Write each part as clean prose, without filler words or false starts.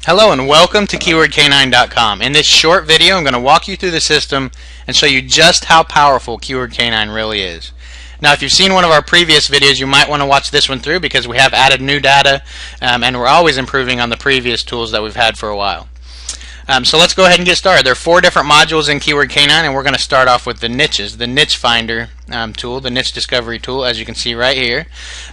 Hello and welcome to KeywordK9.com. In this short video, I'm going to walk you through the system and show you just how powerful Keyword K9 really is. Now, if you've seen one of our previous videos, you might want to watch this one through because we have added new data and we're always improving on the previous tools that we've had for a while. So let's go ahead and get started. There are 4 different modules in Keyword K9, and we're going to start off with the niches, the niche finder tool, the niche discovery tool, as you can see right here.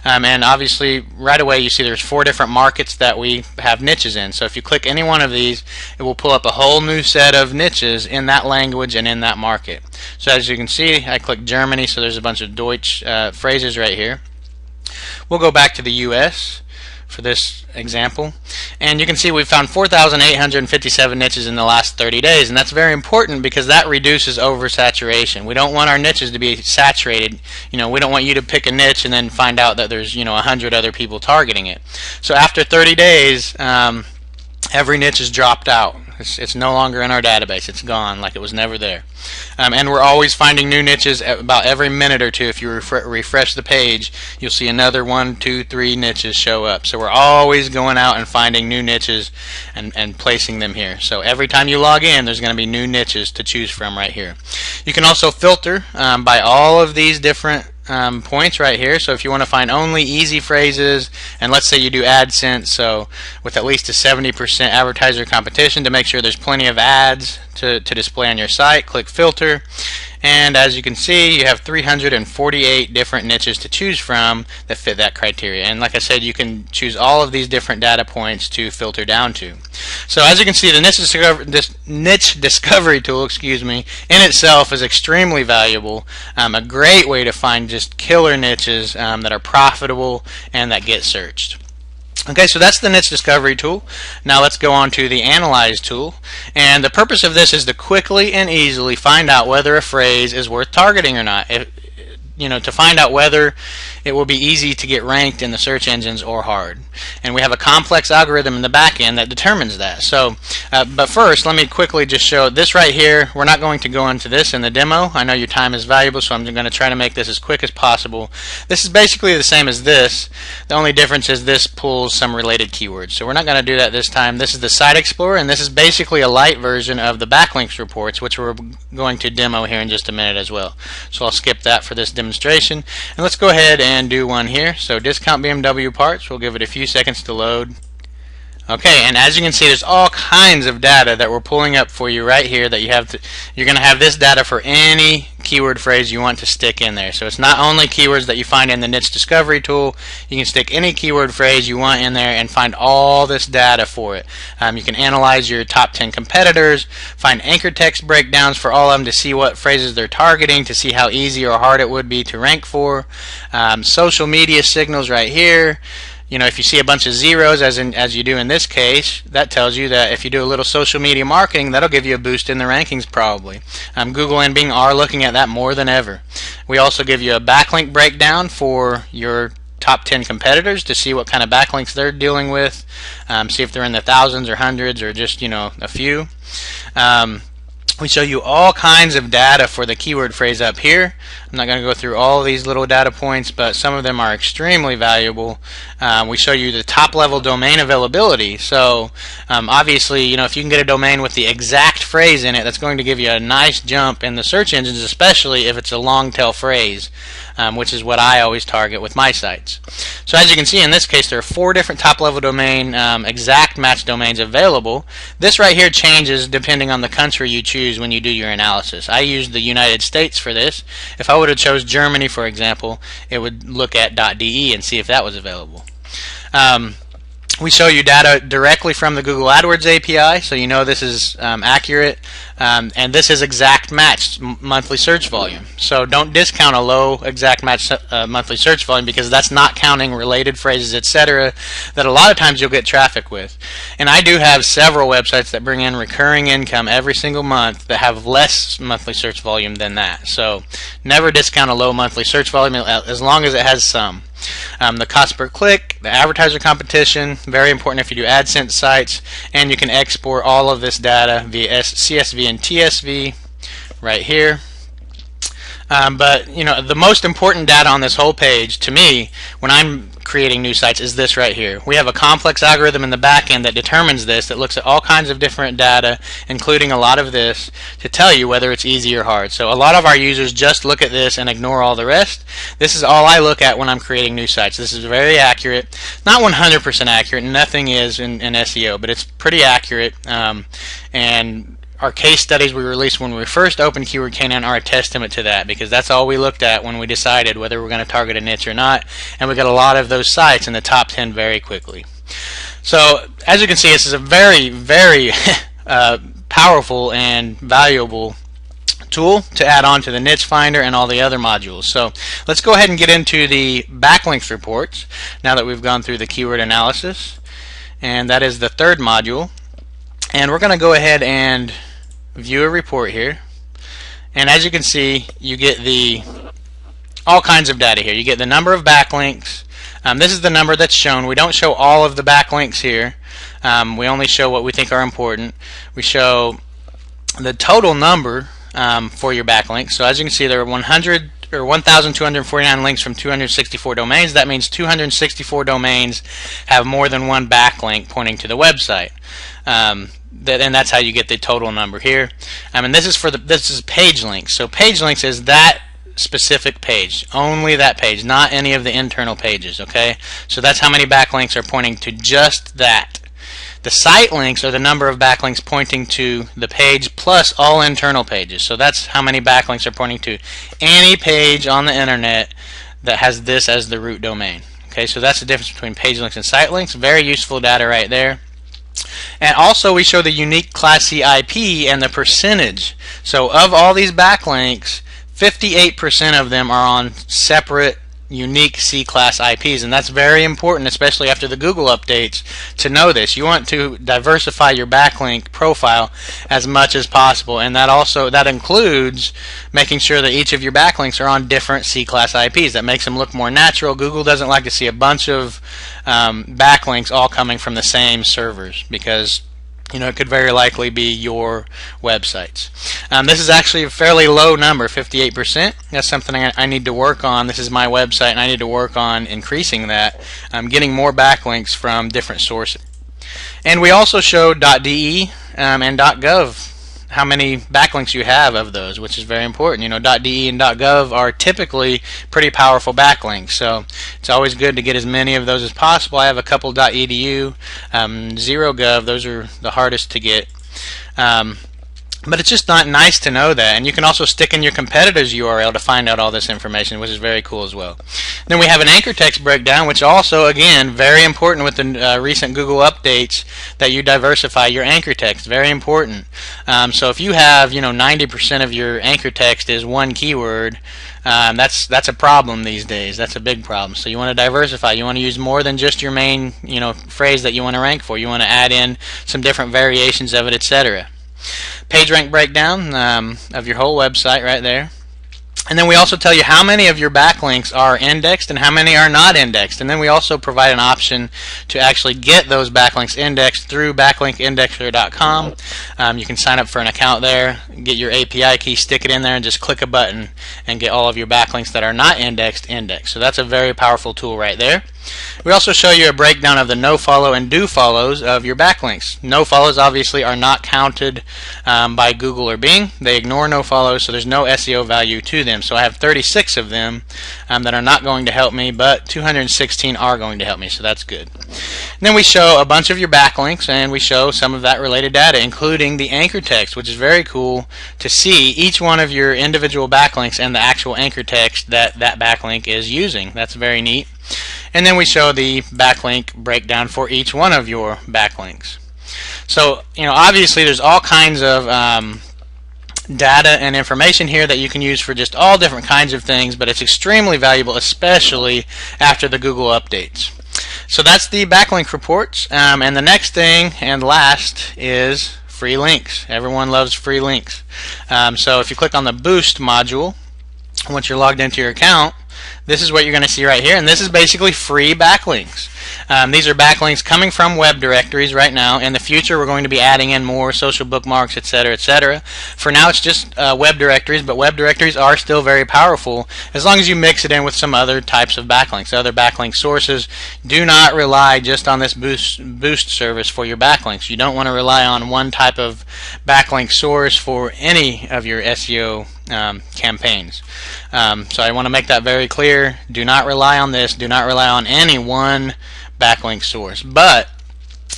And obviously, right away, you see there's 4 different markets that we have niches in. So if you click any one of these, it will pull up a whole new set of niches in that language and in that market. So as you can see, I click Germany, so there's a bunch of Deutsch phrases right here. We'll go back to the US for this example, and you can see we've found 4,857 niches in the last 30 days, and that's very important because that reduces oversaturation. We don't want our niches to be saturated. We don't want you to pick a niche and then find out that there's 100 other people targeting it. So after 30 days, every niche is dropped out. It's no longer in our database. It's gone, like it was never there. And we're always finding new niches about every minute or two. If you refresh the page, you'll see another 1, 2, 3 niches show up. So we're always going out and finding new niches and placing them here. So every time you log in, there's going to be new niches to choose from right here. You can also filter by all of these different points right here. So if you want to find only easy phrases, and let's say you do AdSense, so with at least a 70% advertiser competition, to make sure there's plenty of ads to display on your site, click filter, and as you can see, you have 348 different niches to choose from that fit that criteria. And like I said, you can choose all of these different data points to filter down to. So as you can see, the niche discovery tool, in itself is extremely valuable. A great way to find just killer niches that are profitable and that get searched. Okay, so that's the niche discovery tool. Now let's go on to the analyze tool, and the purpose of this is to quickly and easily find out whether a phrase is worth targeting or not. To find out whether it will be easy to get ranked in the search engines or hard. And we have a complex algorithm in the back end that determines that. So, but first, let me quickly just show this right here. We're not going to go into this in the demo. I know your time is valuable, so I'm going to try to make this as quick as possible. This is basically the same as this. The only difference is this pulls some related keywords. So we're not going to do that this time. This is the Site Explorer, and this is basically a light version of the backlinks reports, which we're going to demo here in just a minute as well. So I'll skip that for this demonstration, and let's go ahead and do one here. So discount BMW parts, we'll give it a few seconds to load. Okay, and as you can see, there's all kinds of data that we're pulling up for you right here that you're going to have this data for any keyword phrase you want to stick in there. So it's not only keywords that you find in the niche discovery tool. You can stick any keyword phrase you want in there and find all this data for it. You can analyze your top 10 competitors, find anchor text breakdowns for all of them to see what phrases they're targeting, to see how easy or hard it would be to rank for. Social media signals right here. If you see a bunch of zeros, as you do in this case, that tells you that if you do a little social media marketing, that'll give you a boost in the rankings probably. Google and Bing are looking at that more than ever. We also give you a backlink breakdown for your top 10 competitors to see what kind of backlinks they're dealing with, see if they're in the thousands or hundreds or just a few. We show you all kinds of data for the keyword phrase up here. I'm not going to go through all these little data points, but some of them are extremely valuable. We show you the top level domain availability. So obviously, if you can get a domain with the exact phrase in it, that's going to give you a nice jump in the search engines, especially if it's a long tail phrase, which is what I always target with my sites. So as you can see in this case, there are 4 different top level domain exact match domains available. This right here changes depending on the country you choose when you do your analysis. I used the United States for this. If I would have chose Germany, for example, it would look at .de and see if that was available. We show you data directly from the Google AdWords API, so this is accurate, and this is exact match monthly search volume. So don't discount a low exact match monthly search volume, because that's not counting related phrases, etc., that a lot of times you'll get traffic with. And I do have several websites that bring in recurring income every single month that have less monthly search volume than that. So never discount a low monthly search volume as long as it has some. The cost per click, the advertiser competition, very important if you do AdSense sites, and you can export all of this data via CSV and TSV right here. But the most important data on this whole page to me when I'm creating new sites is this right here. We have a complex algorithm in the back end that determines this, that looks at all kinds of different data, including a lot of this, to tell you whether it's easy or hard. So a lot of our users just look at this and ignore all the rest. This is all I look at when I'm creating new sites. This is very accurate. Not 100% accurate. Nothing is in SEO, but it's pretty accurate. And our case studies we released when we first opened Keyword Canine are a testament to that, because that's all we looked at when we decided whether we're going to target a niche or not, and we got a lot of those sites in the top 10 very quickly. So as you can see, this is a very, very powerful and valuable tool to add on to the niche finder and all the other modules. So let's go ahead and get into the backlinks reports now that we've gone through the keyword analysis, and that is the third module. And we're going to go ahead and view a report here, and as you can see, you get all kinds of data here. You get the number of backlinks. This is the number that's shown. We don't show all of the backlinks here. We only show what we think are important. We show the total number for your backlinks. So as you can see, there are 1,249 links from 264 domains. That means 264 domains have more than one backlink pointing to the website. And that's how you get the total number here. And this is page links. So page links is that specific page, only that page, not any of the internal pages. Okay, so that's how many backlinks are pointing to just that. The site links are the number of backlinks pointing to the page plus all internal pages. So that's how many backlinks are pointing to any page on the internet that has this as the root domain. Okay, so that's the difference between page links and site links. Very useful data right there. And also we show the unique Class C IP and the percentage. So of all these backlinks, 58% of them are on separate unique C-class IPs, and that's very important, especially after the Google updates, to know this. You want to diversify your backlink profile as much as possible, and that includes making sure that each of your backlinks are on different C-class IPs. That makes them look more natural. Google doesn't like to see a bunch of backlinks all coming from the same servers, because it could very likely be your websites. This is actually a fairly low number, 58%. That's something I need to work on. This is my website, and I need to work on increasing that, getting more backlinks from different sources. And we also show .de and .gov, how many backlinks you have of those, which is very important. .de and .gov are typically pretty powerful backlinks, so it's always good to get as many of those as possible. I have a couple .edu, .gov, those are the hardest to get. But it's just not nice to know that, and you can also stick in your competitor's URL to find out all this information, which is very cool as well. Then we have an anchor text breakdown, which also, again, very important with the recent Google updates, that you diversify your anchor text. Very important. So if you have 90% of your anchor text is one keyword, that's a problem these days. That's a big problem. So you want to diversify. You want to use more than just your main phrase that you want to rank for. You want to add in some different variations of it, etc. PageRank breakdown of your whole website right there. And then we also tell you how many of your backlinks are indexed and how many are not indexed. And then we also provide an option to actually get those backlinks indexed through backlinkindexer.com. You can sign up for an account there, get your API key, stick it in there, and just click a button and get all of your backlinks that are not indexed. So that's a very powerful tool right there. We also show you a breakdown of the no-follow and do-follows of your backlinks. No-follows obviously are not counted by Google or Bing. They ignore no-follows, so there's no SEO value to them. So I have 36 of them that are not going to help me, but 216 are going to help me, so that's good. And then we show a bunch of your backlinks, and we show some of that related data, including the anchor text, which is very cool to see each one of your individual backlinks and the actual anchor text that backlink is using. That's very neat. And then we show the backlink breakdown for each one of your backlinks. So, obviously there's all kinds of data and information here that you can use for just all different kinds of things, but it's extremely valuable, especially after the Google updates. So that's the backlink reports, and the next thing and last is free links. Everyone loves free links. So if you click on the Boost module, once you're logged into your account, this is what you're going to see right here, and this is basically free backlinks. These are backlinks coming from web directories right now. In the future, we're going to be adding in more social bookmarks, etc., etc. For now, it's just web directories, but web directories are still very powerful as long as you mix it in with some other types of backlinks, other backlink sources. Do not rely just on this boost service for your backlinks. You don't want to rely on one type of backlink source for any of your SEO campaigns. So I want to make that very clear. Do not rely on this. Do not rely on any one backlink source. But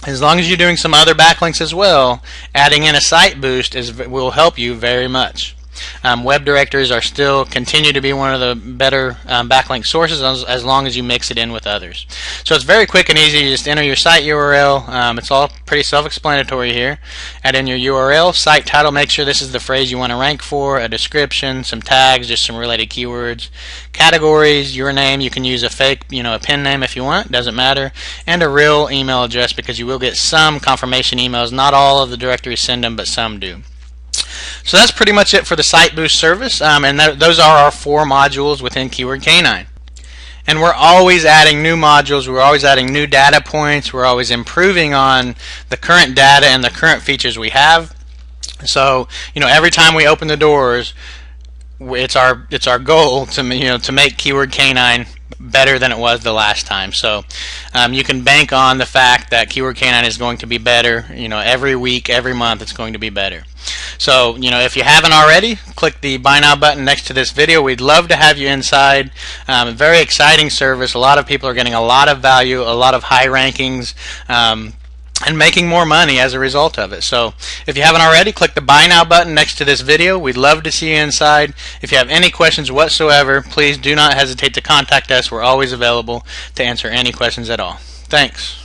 as long as you're doing some other backlinks as well, adding in a site boost will help you very much. Web directories are still continue to be one of the better backlink sources as long as you mix it in with others. So it's very quick and easy. You just enter your site URL. It's all pretty self-explanatory here. Add in your URL, site title, make sure this is the phrase you want to rank for, a description, some tags, just some related keywords, categories, your name. You can use a fake, a pen name if you want, doesn't matter, and a real email address because you will get some confirmation emails. Not all of the directories send them, but some do. So that's pretty much it for the Site Boost service, and those are our 4 modules within Keyword Canine. And we're always adding new modules, we're always adding new data points, we're always improving on the current data and the current features we have. So, every time we open the doors, it's our goal to make Keyword Canine better than it was the last time. So you can bank on the fact that Keyword Canine is going to be better. Every week, every month, it's going to be better. So if you haven't already, click the Buy Now button next to this video. We'd love to have you inside. Very exciting service. A lot of people are getting a lot of value, a lot of high rankings, and making more money as a result of it. So if you haven't already, click the Buy Now button next to this video. We'd love to see you inside. If you have any questions whatsoever, please do not hesitate to contact us. We're always available to answer any questions at all. Thanks.